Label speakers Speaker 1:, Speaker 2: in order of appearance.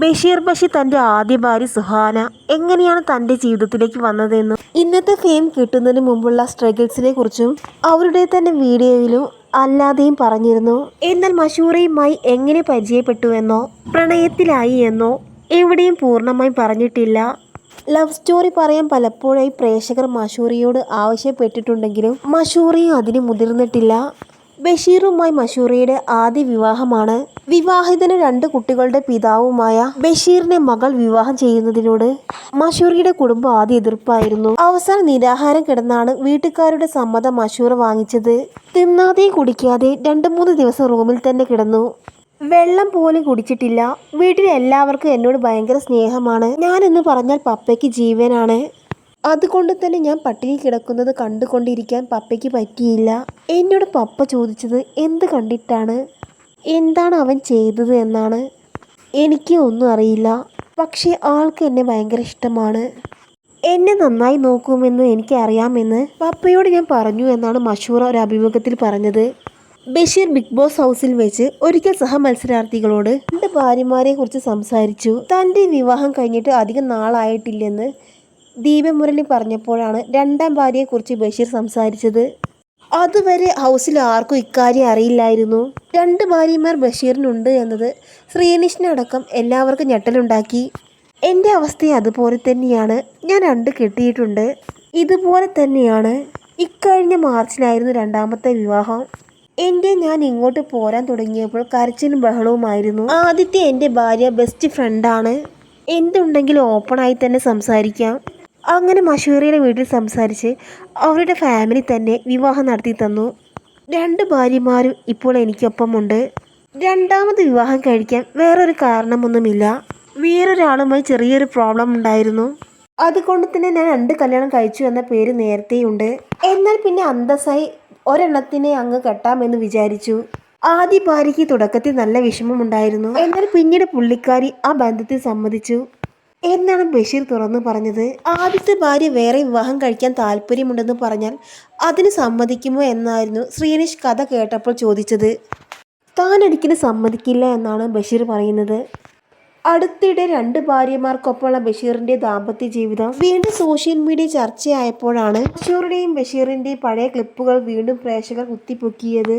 Speaker 1: ബഷീർ തൻ്റെ ആദ്യ ഭാര്യ സുഹാന എങ്ങനെയാണ് തൻ്റെ ജീവിതത്തിലേക്ക് വന്നതെന്നും ഇന്നത്തെ ഫെയിം കിട്ടുന്നതിന് മുമ്പുള്ള സ്ട്രഗിൾസിനെ കുറിച്ചും അവരുടെ തന്നെ വീഡിയോയിലും അല്ലാതെയും പറഞ്ഞിരുന്നു. എന്നാൽ മഷൂറയുമായി എങ്ങനെ പരിചയപ്പെട്ടുവെന്നോ പ്രണയത്തിലായി എന്നോ എവിടെയും പൂർണ്ണമായും പറഞ്ഞിട്ടില്ല. ലവ് സ്റ്റോറി പറയാൻ പലപ്പോഴായി പ്രേക്ഷകർ മഷൂറയോട് ആവശ്യപ്പെട്ടിട്ടുണ്ടെങ്കിലും മഷൂറയും അതിന് മുതിർന്നിട്ടില്ല. ബഷീറുമായി മഷൂറയുടെ ആദ്യ വിവാഹമാണ്. വിവാഹിതന് 2 കുട്ടികളുടെ പിതാവുമായ ബഷീറിനെ മകൾ വിവാഹം ചെയ്യുന്നതിനോട് മഷൂറയുടെ കുടുംബം ആദ്യ എതിർപ്പായിരുന്നു. അവസാനം നിരാഹാരം കിടന്നാണ് വീട്ടുകാരുടെ സമ്മതം മഷൂറ വാങ്ങിച്ചത്. തിന്നാതെയും കുടിക്കാതെ 2-3 ദിവസം റൂമിൽ തന്നെ കിടന്നു. വെള്ളം പോലും കുടിച്ചിട്ടില്ല. വീട്ടിലെ എല്ലാവർക്കും എന്നോട് ഭയങ്കര സ്നേഹമാണ്. ഞാനെന്ന് പറഞ്ഞാൽ പപ്പയ്ക്ക് ജീവനാണ്. അതുകൊണ്ട് തന്നെ ഞാൻ പട്ടിണി കിടക്കുന്നത് കണ്ടുകൊണ്ടിരിക്കാൻ പപ്പയ്ക്ക് പറ്റിയില്ല. എന്നോട് പപ്പ ചോദിച്ചത് എന്ത് കണ്ടിട്ടാണ്, എന്താണ് അവൻ ചെയ്തത് എന്നാണ്. എനിക്ക് ഒന്നും അറിയില്ല. പക്ഷേ ആൾക്ക് എന്നെ ഭയങ്കര ഇഷ്ടമാണ്. എന്നെ നന്നായി നോക്കുമെന്ന് എനിക്ക് അറിയാമെന്ന് പപ്പയോട് ഞാൻ പറഞ്ഞു എന്നാണ് മഷൂറ ഒരു അഭിമുഖത്തിൽ പറഞ്ഞത്. ബഷീർ ബിഗ് ബോസ് ഹൗസിൽ വെച്ച് ഒരിക്കൽ സഹമത്സരാർത്ഥികളോട് 2 ഭാര്യമാരെ കുറിച്ച് സംസാരിച്ചു. തൻ്റെ വിവാഹം കഴിഞ്ഞിട്ട് അധികം നാളായിട്ടില്ലെന്ന് ദീപമുരളി പറഞ്ഞപ്പോഴാണ് 2ാം ഭാര്യയെക്കുറിച്ച് ബഷീർ സംസാരിച്ചത്. അതുവരെ ഹൗസിൽ ആർക്കും ഇക്കാര്യം അറിയില്ലായിരുന്നു. 2 ഭാര്യമാർ ബഷീറിനുണ്ട് എന്നത് ശ്രീനിഷിനടക്കം എല്ലാവർക്കും ഞെട്ടലുണ്ടാക്കി. എൻ്റെ അവസ്ഥ അതുപോലെ തന്നെയാണ്. ഞാൻ 2 കെട്ടിയിട്ടുണ്ട്. ഇതുപോലെ തന്നെയാണ്. ഇക്കഴിഞ്ഞ മാർച്ചിലായിരുന്നു 2ാമത്തെ വിവാഹം. ഞാൻ ഇങ്ങോട്ട് പോരാൻ തുടങ്ങിയപ്പോൾ കരച്ചിലും ബഹളവുമായിരുന്നു. ആദ്യത്തെ എൻ്റെ ഭാര്യ ബെസ്റ്റ് ഫ്രണ്ടാണ്. എന്തുണ്ടെങ്കിലും ഓപ്പണായി തന്നെ സംസാരിക്കാം. അങ്ങനെ മഷൂറയുടെ വീട്ടിൽ സംസാരിച്ച് അവരുടെ ഫാമിലി തന്നെ വിവാഹം നടത്തി തന്നു. 2 ഭാര്യമാരും ഇപ്പോൾ എനിക്കൊപ്പമുണ്ട്. 2ാമത് വിവാഹം കഴിക്കാൻ വേറൊരു കാരണമൊന്നുമില്ല. വേറൊരാളുമായി ചെറിയൊരു പ്രോബ്ലം ഉണ്ടായിരുന്നു. അതുകൊണ്ട് തന്നെ ഞാൻ 2 കല്യാണം കഴിച്ചു എന്ന പേര് നേരത്തെയുണ്ട്. എന്നാൽ പിന്നെ അന്തസ്സായി ഒരെണ്ണത്തിനെ അങ്ങ് കെട്ടാമെന്ന് വിചാരിച്ചു. ആദ്യ ഭാര്യയ്ക്ക് തുടക്കത്തിൽ നല്ല വിഷമമുണ്ടായിരുന്നു. എന്നാൽ പിന്നീട് പുള്ളിക്കാരി ആ ബന്ധത്തിൽ സമ്മതിച്ചു എന്നാണ് ബഷീർ തുറന്നു പറഞ്ഞത്. ആദ്യത്തെ ഭാര്യ വേറെ വിവാഹം കഴിക്കാൻ താല്പര്യമുണ്ടെന്ന് പറഞ്ഞാൽ അതിന് സമ്മതിക്കുമോ എന്നായിരുന്നു ശ്രീനിഷ് കഥ കേട്ടപ്പോൾ ചോദിച്ചത്. താൻ ഒരിക്കലും സമ്മതിക്കില്ല എന്നാണ് ബഷീർ പറയുന്നത്. അടുത്തിടെ 2 ഭാര്യമാർക്കൊപ്പമുള്ള ബഷീറിന്റെ ദാമ്പത്യ ജീവിതം വീണ്ടും സോഷ്യൽ മീഡിയ ചർച്ചയായപ്പോഴാണ് മഷൂറുടെയും ബഷീറിന്റെയും പഴയ ക്ലിപ്പുകൾ വീണ്ടും പ്രേക്ഷകർ കുത്തിപ്പൊക്കിയത്.